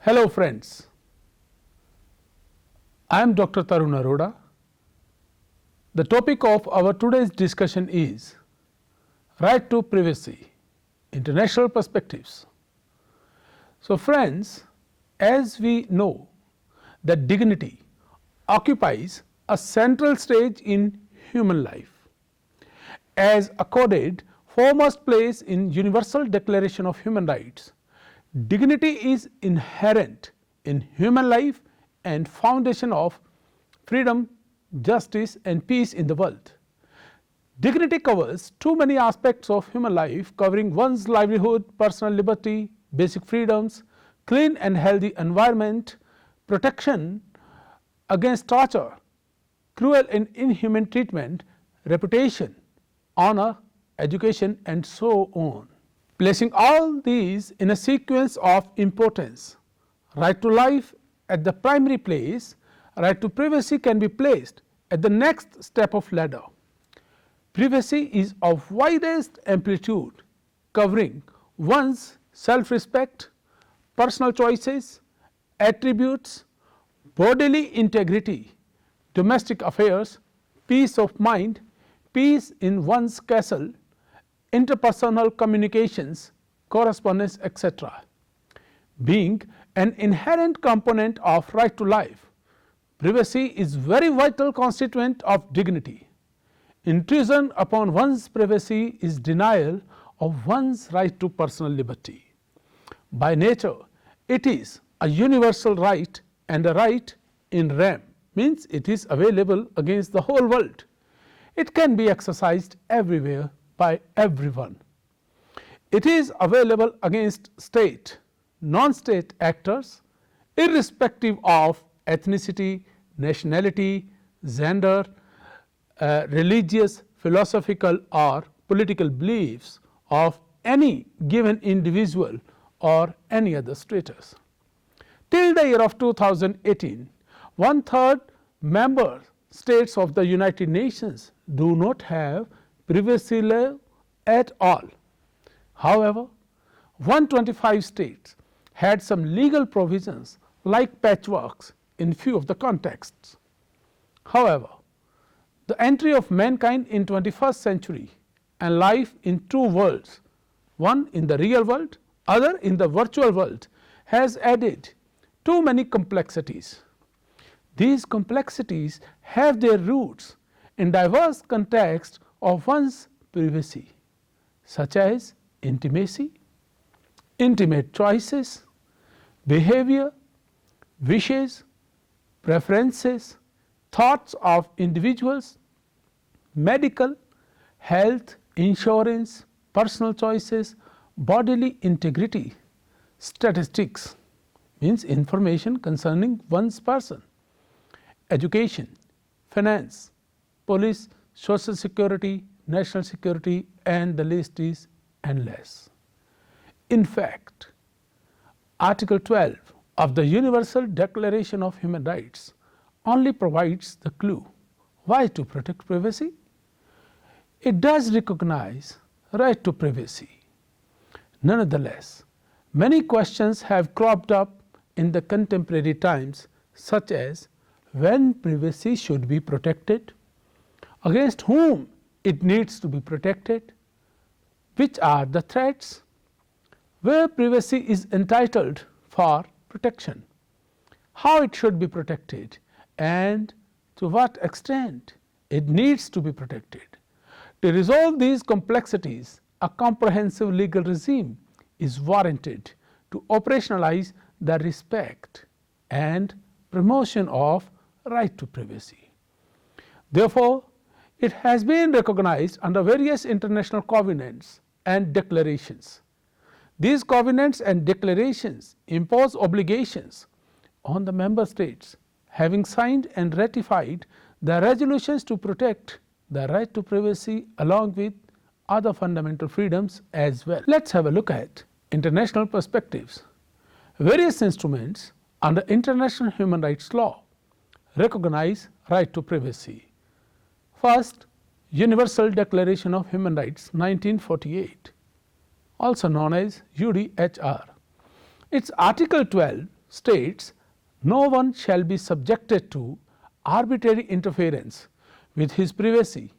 Hello friends, I am Dr. Tarun Arora. The topic of our today's discussion is right to privacy, international perspectives. So friends, as we know that dignity occupies a central stage in human life, as accorded foremost place in Universal Declaration of Human Rights. Dignity is inherent in human life and foundation of freedom, justice and peace in the world. Dignity covers too many aspects of human life, covering one's livelihood, personal liberty, basic freedoms, clean and healthy environment, protection against torture, cruel and inhuman treatment, reputation, honor, education and so on. Placing all these in a sequence of importance, right to life at the primary place, right to privacy can be placed at the next step of ladder. Privacy is of widest amplitude, covering one's self-respect, personal choices, attributes, bodily integrity, domestic affairs, peace of mind, peace in one's castle, interpersonal communications, correspondence, etc. Being an inherent component of right to life, privacy is very vital constituent of dignity. Intrusion upon one's privacy is denial of one's right to personal liberty. By nature, it is a universal right and a right in rem, means it is available against the whole world. It can be exercised everywhere by everyone. It is available against state, non-state actors, irrespective of ethnicity, nationality, gender, religious, philosophical or political beliefs of any given individual or any other status. Till the year of 2018, 1/3 member states of the United Nations do not have privacy law at all. However, 125 states had some legal provisions like patchworks in few of the contexts. However, the entry of mankind in 21st century and life in two worlds, one in the real world, other in the virtual world, has added too many complexities. These complexities have their roots in diverse contexts of one's privacy, such as intimacy, intimate choices, behavior, wishes, preferences, thoughts of individuals, medical, health, insurance, personal choices, bodily integrity, statistics, means information concerning one's person, education, finance, police, social security, national security, and the list is endless. In fact, Article 12 of the Universal Declaration of Human Rights only provides the clue why to protect privacy. It does recognize right to privacy. Nonetheless, many questions have cropped up in the contemporary times, such as when privacy should be protected, against whom it needs to be protected, which are the threats, where privacy is entitled for protection, how it should be protected, and to what extent it needs to be protected. To resolve these complexities, a comprehensive legal regime is warranted to operationalize the respect and promotion of right to privacy. Therefore, it has been recognized under various international covenants and declarations. These covenants and declarations impose obligations on the member states having signed and ratified the resolutions to protect the right to privacy along with other fundamental freedoms as well. Let's have a look at international perspectives. Various instruments under international human rights law recognize right to privacy. First, Universal Declaration of Human Rights 1948, also known as UDHR. Its Article 12 states, no one shall be subjected to arbitrary interference with his privacy,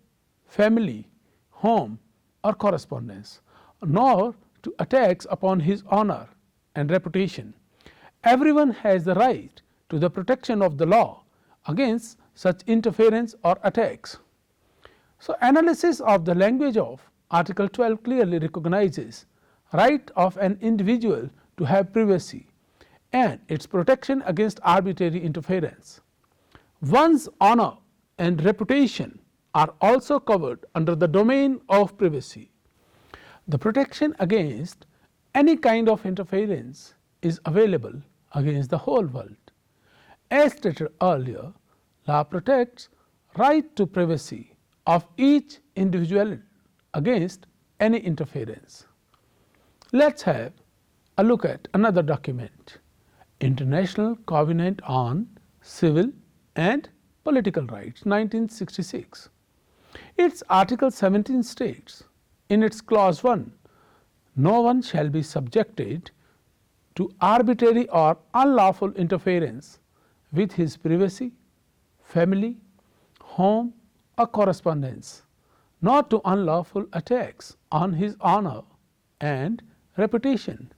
family, home or correspondence, nor to attacks upon his honor and reputation. Everyone has the right to the protection of the law against such interference or attacks. So, analysis of the language of Article 12 clearly recognizes right of an individual to have privacy and its protection against arbitrary interference. One's honor and reputation are also covered under the domain of privacy. The protection against any kind of interference is available against the whole world. As stated earlier, law protects right to privacy of each individual against any interference. Let us have a look at another document, International Covenant on Civil and Political Rights, 1966. Its Article 17 states in its clause 1, no one shall be subjected to arbitrary or unlawful interference with his privacy, family, home or correspondence, nor to unlawful attacks on his honor and reputation.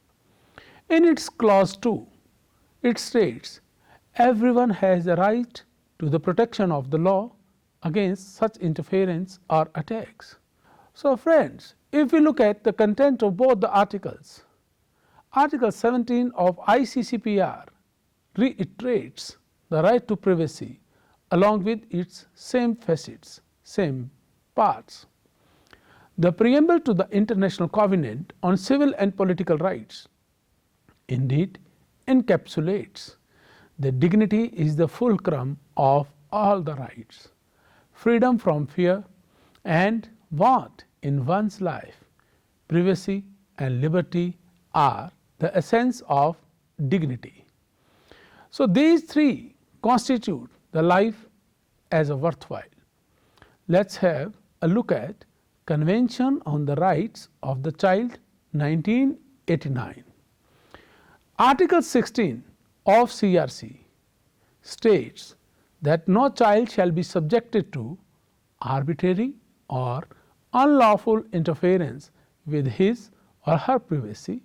In its clause 2, it states, everyone has the right to the protection of the law against such interference or attacks. So, friends, if we look at the content of both the articles, Article 17 of ICCPR reiterates the right to privacy along with its same facets, same parts. The preamble to the International Covenant on Civil and Political Rights indeed encapsulates that dignity is the fulcrum of all the rights. Freedom from fear and want in one's life, privacy and liberty are the essence of dignity. So, these three constitute the life as a worthwhile. Let us have a look at Convention on the Rights of the Child, 1989. Article 16 of CRC states that no child shall be subjected to arbitrary or unlawful interference with his or her privacy,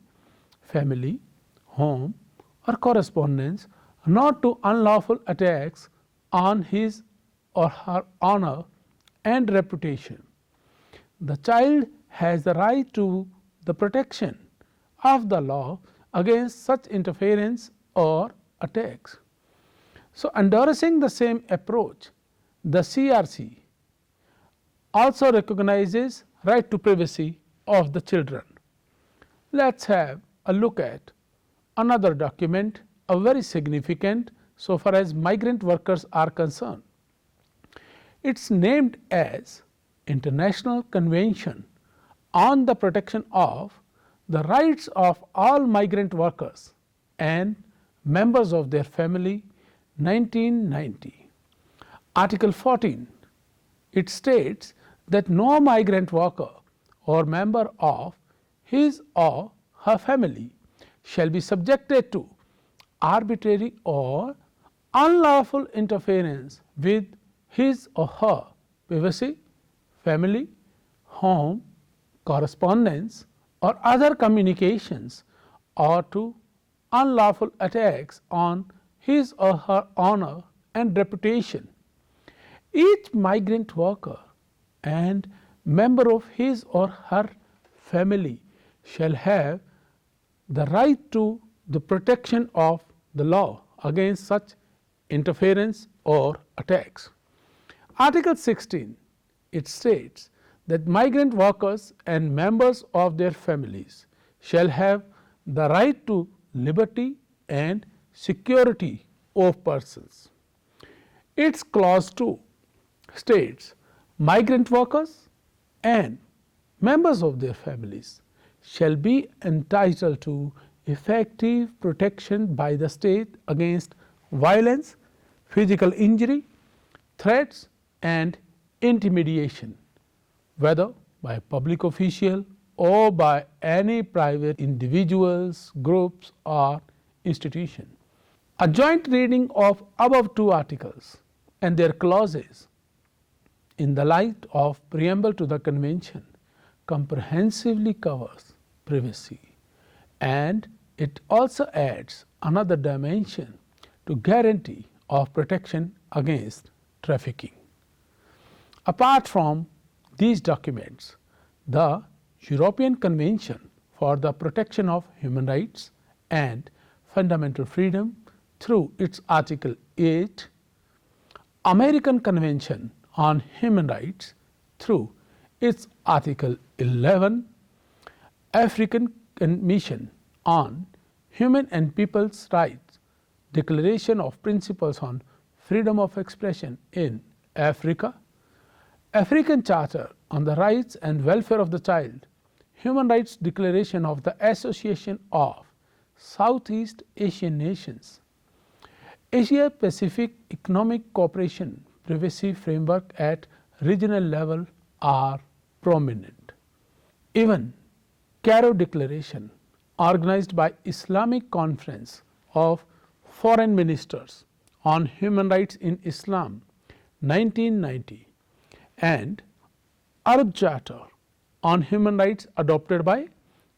family, home or correspondence, nor to unlawful attacks on his or her honor and reputation. The child has the right to the protection of the law against such interference or attacks. So, endorsing the same approach, the CRC also recognizes right to privacy of the children. Let us have a look at another document, a very significant so far as migrant workers are concerned. It is named as International Convention on the Protection of the Rights of All Migrant Workers and Members of their Family, 1990. Article 14, it states that no migrant worker or member of his or her family shall be subjected to arbitrary or unlawful interference with his or her privacy, family, home, correspondence or other communications, or to unlawful attacks on his or her honor and reputation. Each migrant worker and member of his or her family shall have the right to the protection of the law against such interference or attacks. Article 16, it states that migrant workers and members of their families shall have the right to liberty and security of persons. Its clause 2 states migrant workers and members of their families shall be entitled to effective protection by the state against violence, physical injury, threats and intimidation, whether by a public official or by any private individuals, groups or institution. A joint reading of above two articles and their clauses in the light of preamble to the convention comprehensively covers privacy, and it also adds another dimension to guarantee of protection against trafficking. Apart from these documents, the European Convention for the Protection of Human Rights and Fundamental Freedom through its Article 8, American Convention on Human Rights through its Article 11, African Commission on Human and People's Rights Declaration of Principles on Freedom of Expression in Africa, African Charter on the Rights and Welfare of the Child, Human Rights Declaration of the Association of Southeast Asian Nations, Asia Pacific Economic Cooperation Privacy Framework at regional level are prominent. Even Cairo Declaration, organized by Islamic Conference of Foreign Ministers on Human Rights in Islam 1990, and Arab Charter on Human Rights adopted by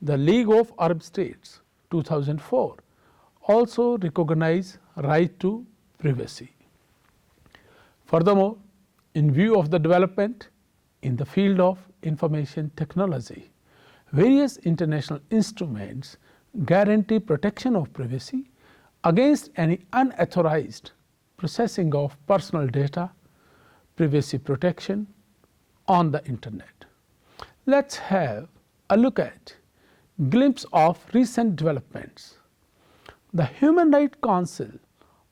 the League of Arab States 2004 also recognize right to privacy. Furthermore, in view of the development in the field of information technology, various international instruments guarantee protection of privacy against any unauthorized processing of personal data, privacy protection on the internet. Let's have a look at glimpse of recent developments. The Human Rights Council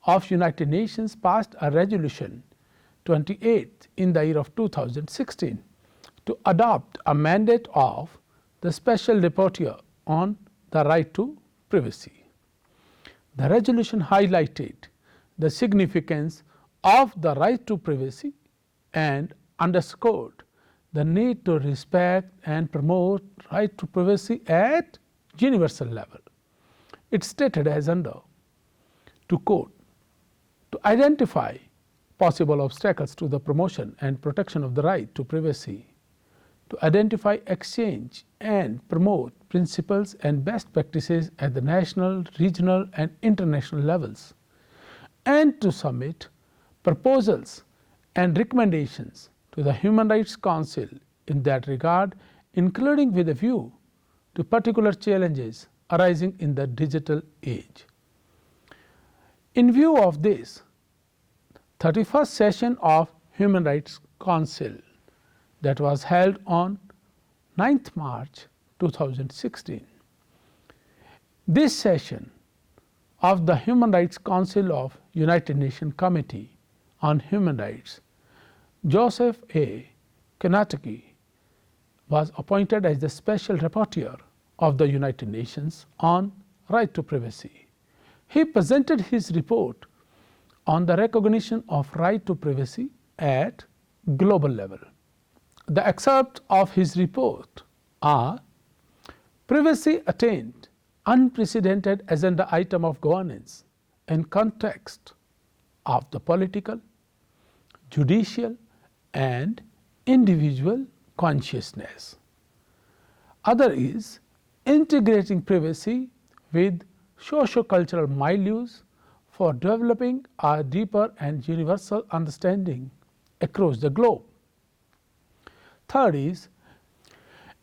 of United Nations passed a resolution 28 in the year of 2016 to adopt a mandate of the Special Rapporteur on the right to privacy. The resolution highlighted the significance of the right to privacy and underscored the need to respect and promote right to privacy at universal level. It stated as under, to quote, to identify possible obstacles to the promotion and protection of the right to privacy, to identify, exchange and promote principles and best practices at the national, regional and international levels, and to submit proposals and recommendations to the Human Rights Council in that regard, including with a view to particular challenges arising in the digital age. In view of this, 31st session of Human Rights Council that was held on 9th March 2016. This session of the Human Rights Council of United Nations Committee on Human Rights, Joseph A. Konatky was appointed as the Special Rapporteur of the United Nations on right to privacy. He presented his report on the recognition of right to privacy at global level. The excerpts of his report are: privacy attained unprecedented agenda item of governance in context of the political, judicial and individual consciousness. Other is integrating privacy with socio-cultural milieus for developing a deeper and universal understanding across the globe. Third is,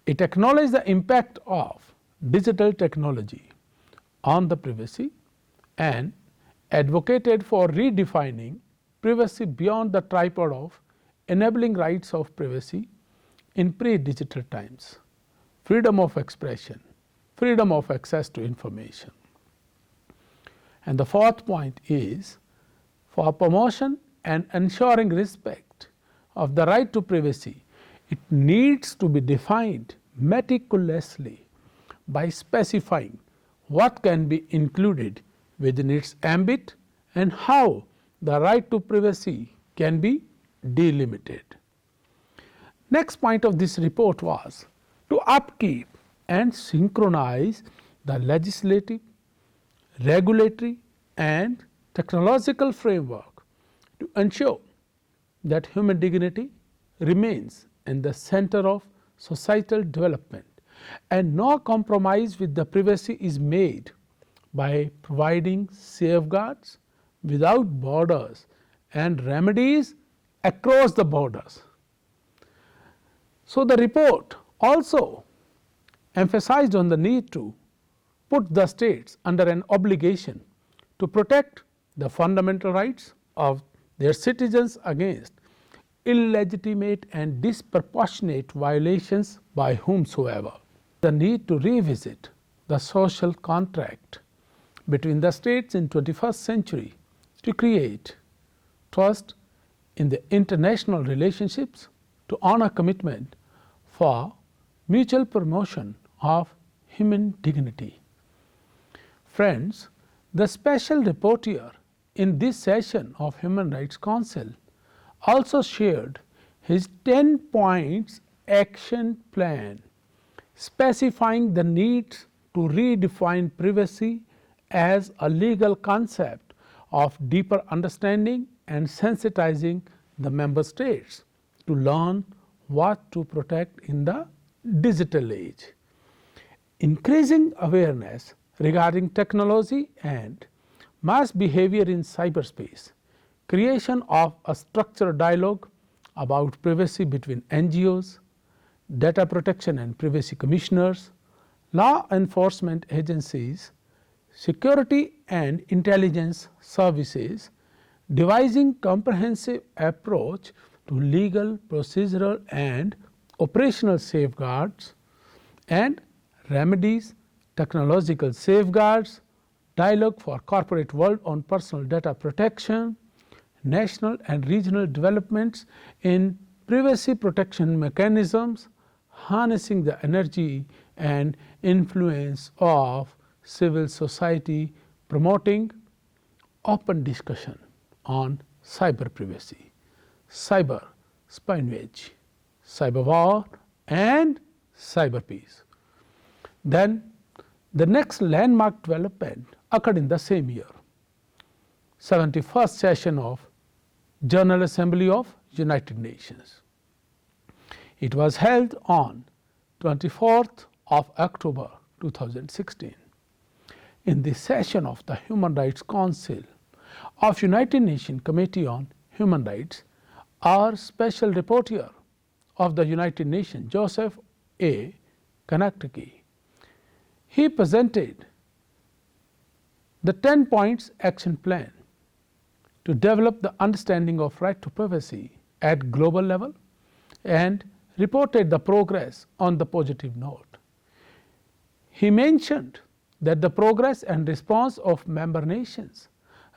it acknowledged the impact of digital technology on the privacy and advocated for redefining privacy beyond the tripod of enabling rights of privacy in pre-digital times, freedom of expression, freedom of access to information. And the fourth point is, for promotion and ensuring respect of the right to privacy, it needs to be defined meticulously by specifying what can be included within its ambit and how the right to privacy can be delimited. Next point of this report was to upkeep and synchronize the legislative, regulatory and technological framework to ensure that human dignity remains in the center of societal development and no compromise with the privacy is made by providing safeguards without borders and remedies across the borders. So, the report also emphasized on the need to put the states under an obligation to protect the fundamental rights of their citizens against illegitimate and disproportionate violations by whomsoever. The need to revisit the social contract between the states in 21st century to create trust in the international relationships, to honor commitment for mutual promotion of human dignity. Friends, the special rapporteur in this session of Human Rights Council also shared his 10 points action plan specifying the need to redefine privacy as a legal concept of deeper understanding and sensitizing the member states to learn what to protect in the digital age. Increasing awareness regarding technology and mass behavior in cyberspace, creation of a structured dialogue about privacy between NGOs, data protection and privacy commissioners, law enforcement agencies, security and intelligence services, devising comprehensive approach to legal, procedural and operational safeguards and remedies, technological safeguards, dialogue for corporate world on personal data protection, national and regional developments in privacy protection mechanisms, harnessing the energy and influence of civil society, promoting open discussion on cyber privacy, cyber espionage, cyber war and cyber peace. Then the next landmark development occurred in the same year, 71st session of General Assembly of United Nations. It was held on 24th of October 2016. In this session of the Human Rights Council of United Nations Committee on Human Rights, our special rapporteur of the United Nations, Joseph A. Kanataki, he presented the 10 points action plan to develop the understanding of right to privacy at global level and reported the progress on the positive note. He mentioned that the progress and response of member nations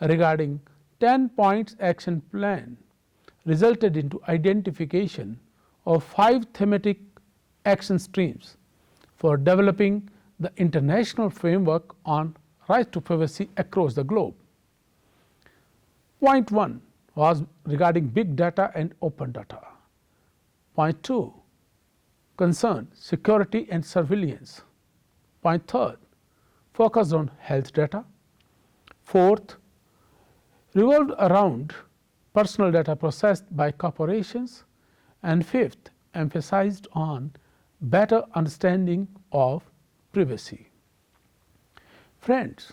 regarding 10 points action plan resulted into identification of 5 thematic action streams for developing the international framework on right to privacy across the globe. Point 1 was regarding big data and open data. Point 2 concerned security and surveillance. Point 3 focused on health data. 4th revolved around personal data processed by corporations. And 5th emphasized on better understanding of privacy. Friends,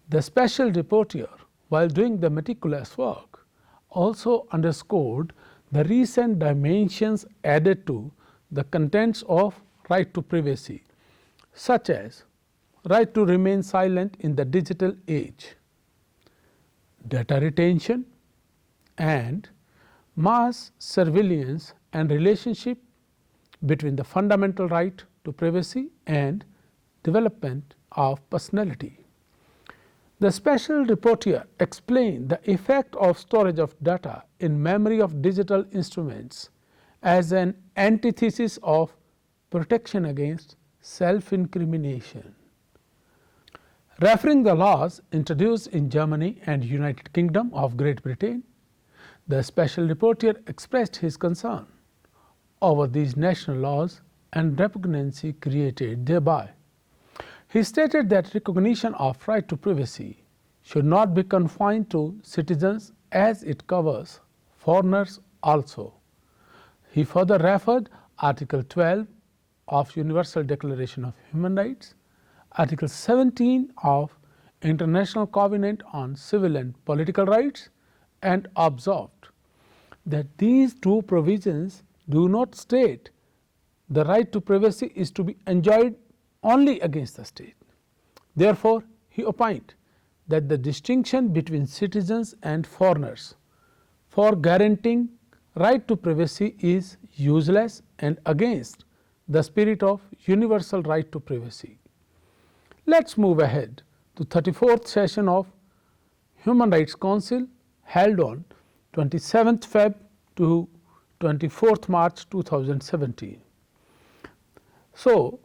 the special rapporteur, while doing the meticulous work, also underscored the recent dimensions added to the contents of right to privacy, such as right to remain silent in the digital age, data retention, and mass surveillance and relationship between the fundamental right to privacy and development of personality. The special rapporteur explained the effect of storage of data in memory of digital instruments as an antithesis of protection against self-incrimination. Referring the laws introduced in Germany and United Kingdom of Great Britain, the special rapporteur expressed his concern over these national laws and repugnancy created thereby. He stated that recognition of right to privacy should not be confined to citizens as it covers foreigners also. He further referred Article 12 of Universal Declaration of Human Rights, Article 17 of International Covenant on Civil and Political Rights, and observed that these two provisions do not state the right to privacy is to be enjoyed only against the state. Therefore, he opined that the distinction between citizens and foreigners for guaranteeing right to privacy is useless and against the spirit of universal right to privacy. Let us move ahead to 34th session of Human Rights Council held on 27th Feb to 24th March 2017. So,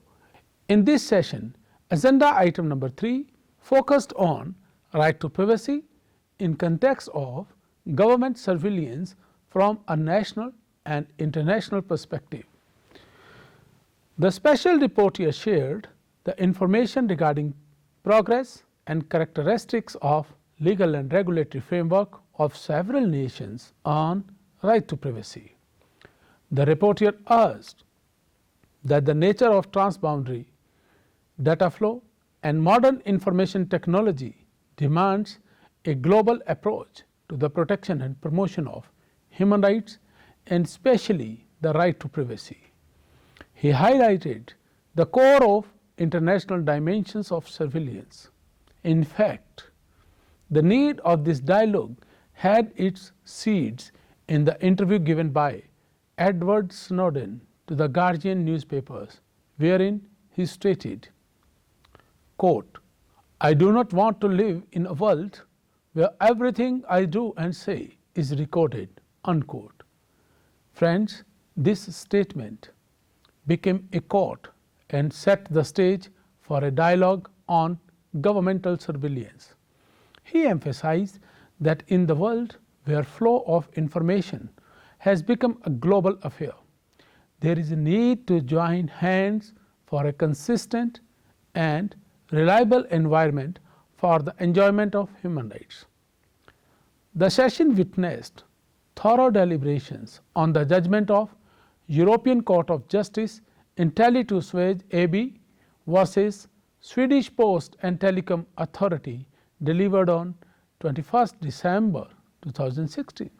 in this session, agenda item number 3 focused on right to privacy in context of government surveillance from a national and international perspective. The special rapporteur shared the information regarding progress and characteristics of legal and regulatory framework of several nations on right to privacy. The rapporteur urged that the nature of transboundary data flow and modern information technology demands a global approach to the protection and promotion of human rights and especially the right to privacy. He highlighted the core of international dimensions of surveillance. In fact, the need of this dialogue had its seeds in the interview given by Edward Snowden to the Guardian newspapers, wherein he stated, quote, "I do not want to live in a world where everything I do and say is recorded," unquote. Friends, this statement became a quote and set the stage for a dialogue on governmental surveillance. He emphasized that in the world where flow of information has become a global affair, there is a need to join hands for a consistent and reliable environment for the enjoyment of human rights. The session witnessed thorough deliberations on the judgment of European Court of Justice Intelli2Suez AB versus Swedish Post and Telecom Authority delivered on 21st December 2016.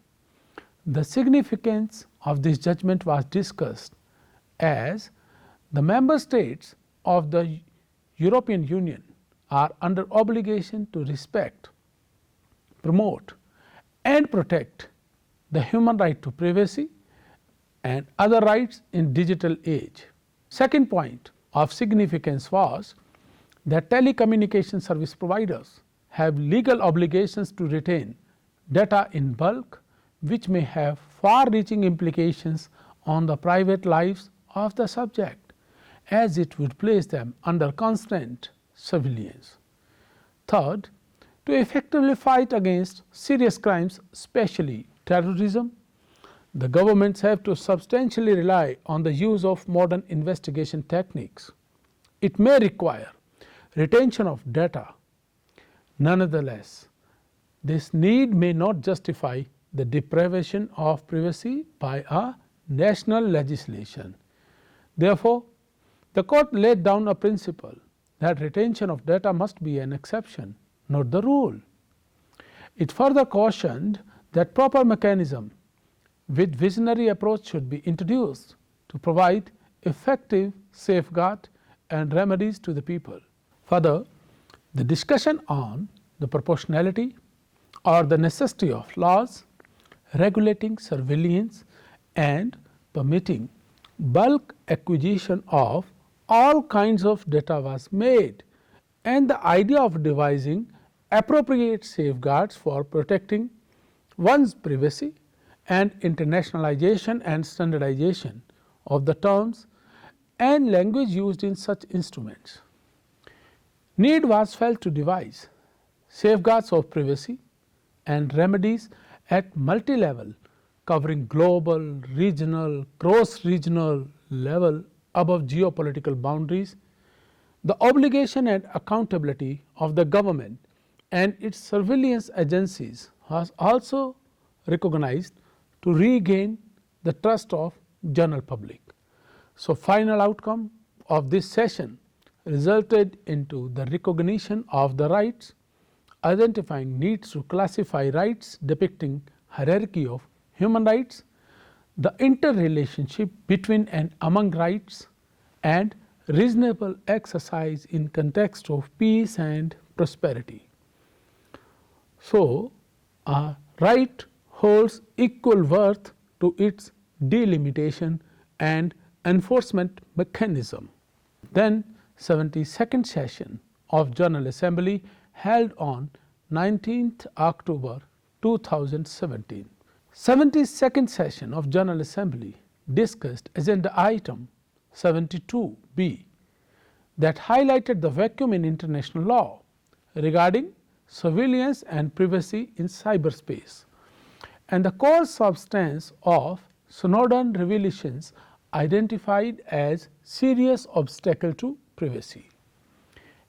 The significance of this judgment was discussed as the member states of the European Union are under obligation to respect, promote and protect the human right to privacy and other rights in digital age. Second point of significance was that telecommunication service providers have legal obligations to retain data in bulk, which may have far-reaching implications on the private lives of the subject, as it would place them under constant surveillance. Third, to effectively fight against serious crimes, especially terrorism, the governments have to substantially rely on the use of modern investigation techniques. It may require retention of data. Nonetheless, this need may not justify the deprivation of privacy by a national legislation. Therefore, the court laid down a principle that retention of data must be an exception, not the rule. It further cautioned that proper mechanism with visionary approach should be introduced to provide effective safeguard and remedies to the people. Further, the discussion on the proportionality or the necessity of laws regulating surveillance and permitting bulk acquisition of all kinds of data was made, and the idea of devising appropriate safeguards for protecting one's privacy and internationalization and standardization of the terms and language used in such instruments. Need was felt to devise safeguards of privacy and remedies at multi-level, covering global, regional, cross-regional level above geopolitical boundaries. The obligation and accountability of the government and its surveillance agencies was also recognized to regain the trust of general public. So, final outcome of this session resulted into the recognition of the rights, identifying needs to classify rights depicting hierarchy of human rights, the interrelationship between and among rights, and reasonable exercise in context of peace and prosperity. So, a right holds equal worth to its delimitation and enforcement mechanism. Then 72nd session of General Assembly held on 19th October 2017. 72nd session of General Assembly discussed agenda item 72B that highlighted the vacuum in international law regarding surveillance and privacy in cyberspace and the core substance of Snowden revelations identified as serious obstacle to privacy.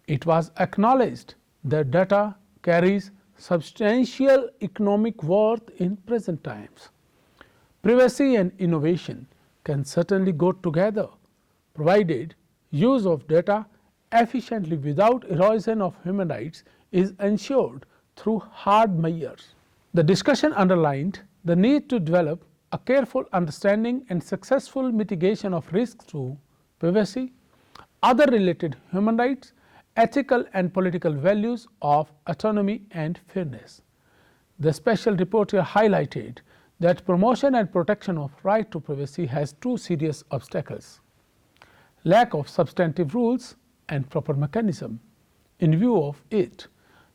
It was acknowledged that data carries substantial economic worth in present times. Privacy and innovation can certainly go together, provided use of data efficiently without erosion of human rights is ensured through hard measures. The discussion underlined the need to develop a careful understanding and successful mitigation of risks to privacy, other related human rights, ethical and political values of autonomy and fairness. The special rapporteur highlighted that promotion and protection of right to privacy has two serious obstacles: lack of substantive rules and proper mechanism. In view of it,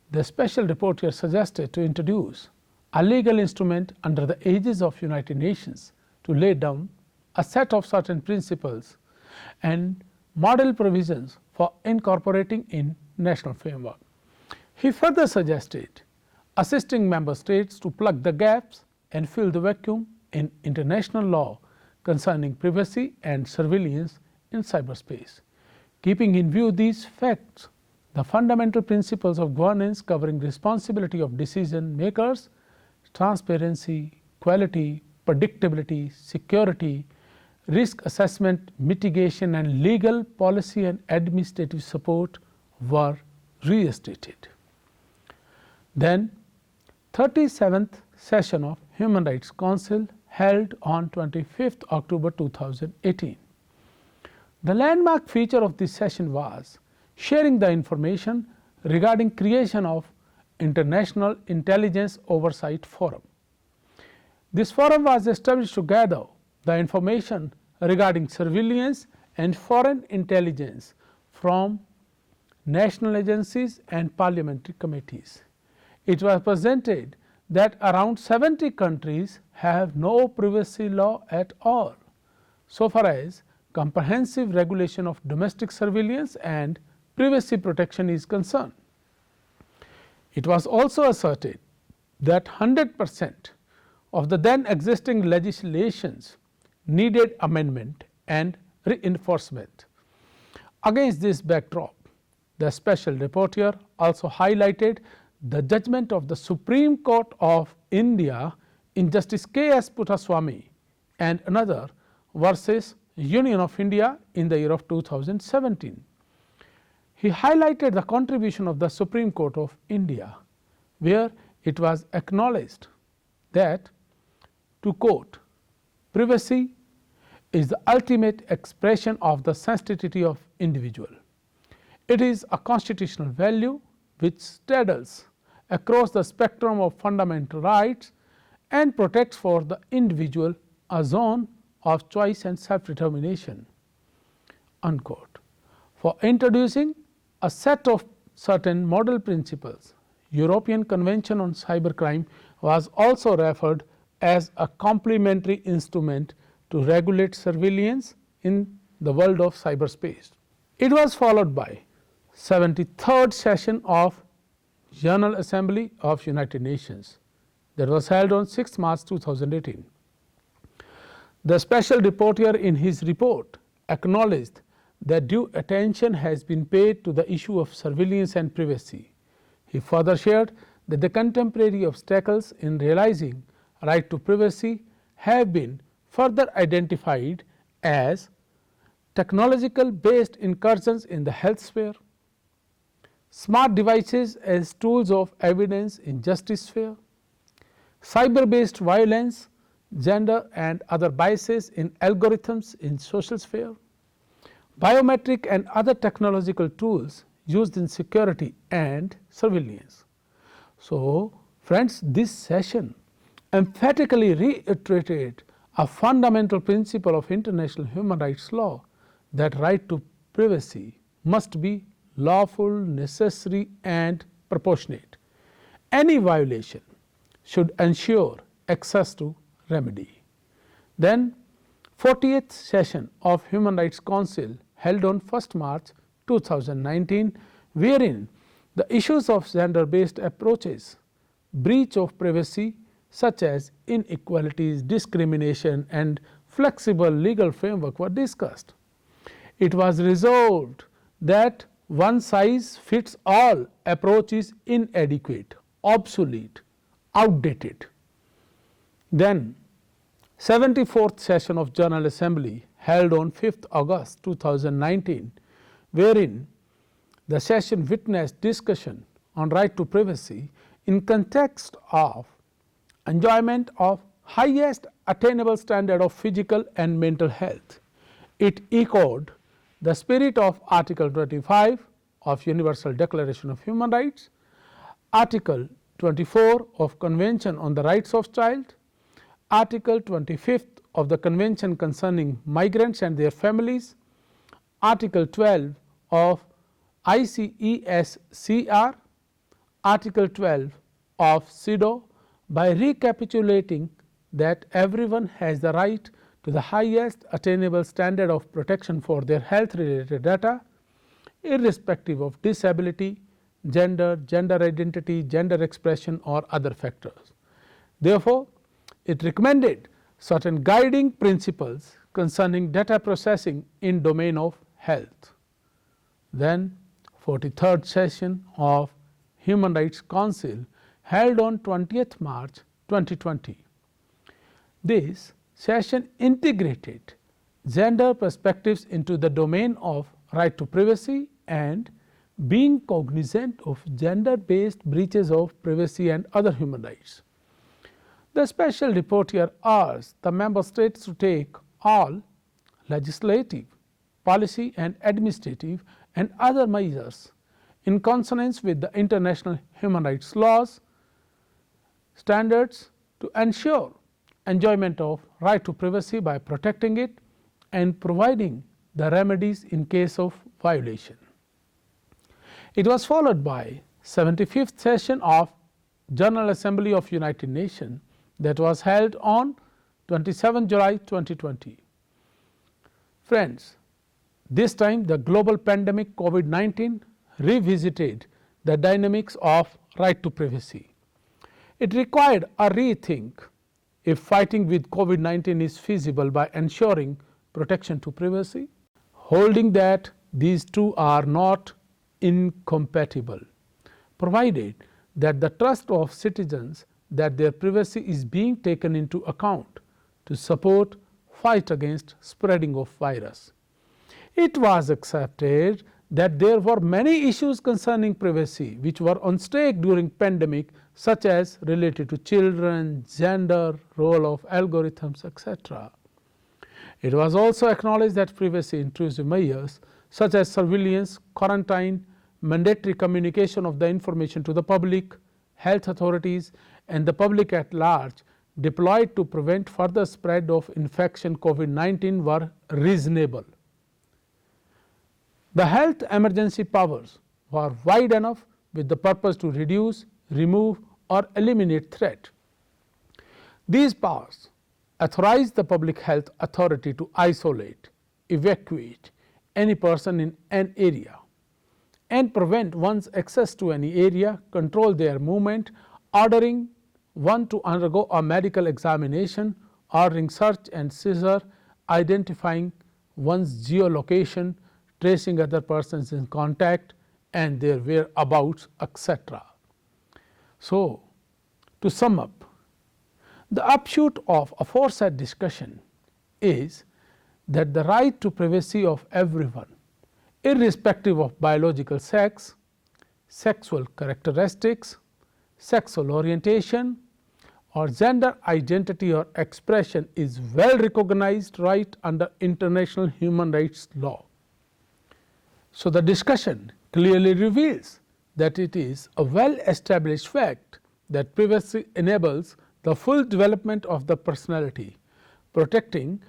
the special rapporteur suggested to introduce a legal instrument under the aegis of United Nations to lay down a set of certain principles and model provisions for incorporating in national framework. He further suggested assisting member states to plug the gaps and fill the vacuum in international law concerning privacy and surveillance in cyberspace. Keeping in view these facts, the fundamental principles of governance covering responsibility of decision makers, transparency, quality, predictability, security, risk assessment, mitigation, and legal policy and administrative support were restated. Then 37th session of Human Rights Council held on 25th October 2018. The landmark feature of this session was sharing the information regarding creation of International Intelligence Oversight Forum. This forum was established to gather the information regarding surveillance and foreign intelligence from national agencies and parliamentary committees. It was presented that around 70 countries have no privacy law at all, so far as comprehensive regulation of domestic surveillance and privacy protection is concerned. It was also asserted that 100% of the then existing legislations needed amendment and reinforcement. Against this backdrop, the special rapporteur also highlighted the judgment of the Supreme Court of India in Justice K.S. Puttaswamy and another versus Union of India in the year of 2017. He highlighted the contribution of the Supreme Court of India, where it was acknowledged that, to quote, privacy is the ultimate expression of the sensitivity of individual. It is a constitutional value which straddles across the spectrum of fundamental rights and protects for the individual a zone of choice and self-determination, unquote. For introducing a set of certain model principles, European Convention on Cybercrime was also referred as a complementary instrument to regulate surveillance in the world of cyberspace. It was followed by 73rd session of General Assembly of United Nations that was held on 6 March 2018. The special rapporteur in his report acknowledged that due attention has been paid to the issue of surveillance and privacy. He further shared that the contemporary obstacles in realizing right to privacy have been further identified as technological based incursions in the health sphere, smart devices as tools of evidence in justice sphere, cyber based violence, gender and other biases in algorithms in social sphere, biometric and other technological tools used in security and surveillance. So, friends, this session emphatically reiterated a fundamental principle of international human rights law, that right to privacy must be lawful, necessary and proportionate. Any violation should ensure access to remedy. Then 40th session of Human Rights Council held on 1st March 2019, wherein the issues of gender based approaches, breach of privacy such as inequalities, discrimination and flexible legal framework were discussed. It was resolved that one size fits all approach is inadequate, obsolete, outdated. Then 74th session of General Assembly held on 5th August 2019, wherein the session witnessed discussion on right to privacy in context of enjoyment of highest attainable standard of physical and mental health. It echoed the spirit of Article 25 of Universal Declaration of Human Rights, Article 24 of Convention on the Rights of Child, Article 25 of the Convention concerning migrants and their families, Article 12 of ICESCR, Article 12 of CEDAW, by recapitulating that everyone has the right to the highest attainable standard of protection for their health related data, irrespective of disability, gender, gender identity, gender expression or other factors. Therefore, it recommended certain guiding principles concerning data processing in domain of health. Then 43rd session of Human Rights Council held on 20th March 2020. This session integrated gender perspectives into the domain of right to privacy and being cognizant of gender based breaches of privacy and other human rights. The special report here urged the member states to take all legislative, policy and administrative and other measures in consonance with the international human rights laws, standards to ensure enjoyment of right to privacy by protecting it and providing the remedies in case of violation. It was followed by 75th session of General Assembly of United Nations that was held on 27 July 2020. Friends, this time the global pandemic COVID-19 revisited the dynamics of right to privacy. It required a rethink if fighting with COVID-19 is feasible by ensuring protection to privacy, holding that these two are not incompatible, provided that the trust of citizens that their privacy is being taken into account to support fight against spreading of virus. It was accepted that there were many issues concerning privacy which were on stake during pandemic, such as related to children, gender, role of algorithms, etc. It was also acknowledged that privacy intrusive measures such as surveillance, quarantine, mandatory communication of the information to the public, health authorities and the public at large deployed to prevent further spread of infection COVID-19 were reasonable. The health emergency powers were wide enough with the purpose to reduce, remove or eliminate threat. These powers authorize the public health authority to isolate, evacuate any person in an area and prevent one's access to any area, control their movement, ordering one to undergo a medical examination, ordering search and seizure, identifying one's geolocation, tracing other persons in contact and their whereabouts, etc. So, to sum up, the upshot of aforesaid discussion is that the right to privacy of everyone, irrespective of biological sex, sexual characteristics, sexual orientation, or gender identity or expression is well recognized right under international human rights law. So, the discussion clearly reveals that it is a well established fact that privacy enables the full development of the personality, protecting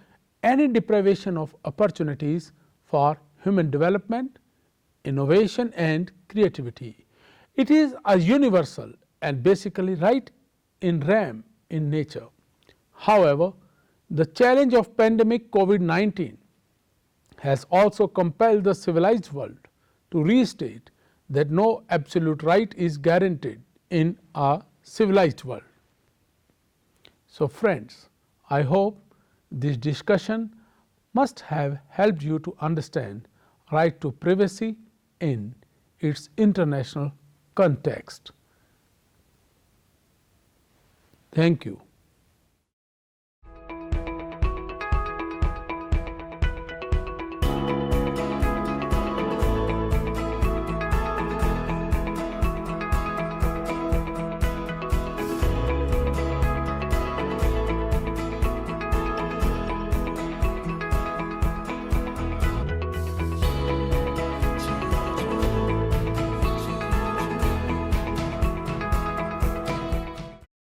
any deprivation of opportunities for human development, innovation and creativity. It is a universal and basically right in rem in nature. However, the challenge of pandemic COVID-19 has also compelled the civilized world to restate that no absolute right is guaranteed in a civilized world. So, friends, I hope this discussion must have helped you to understand right to privacy in its international context. Thank you.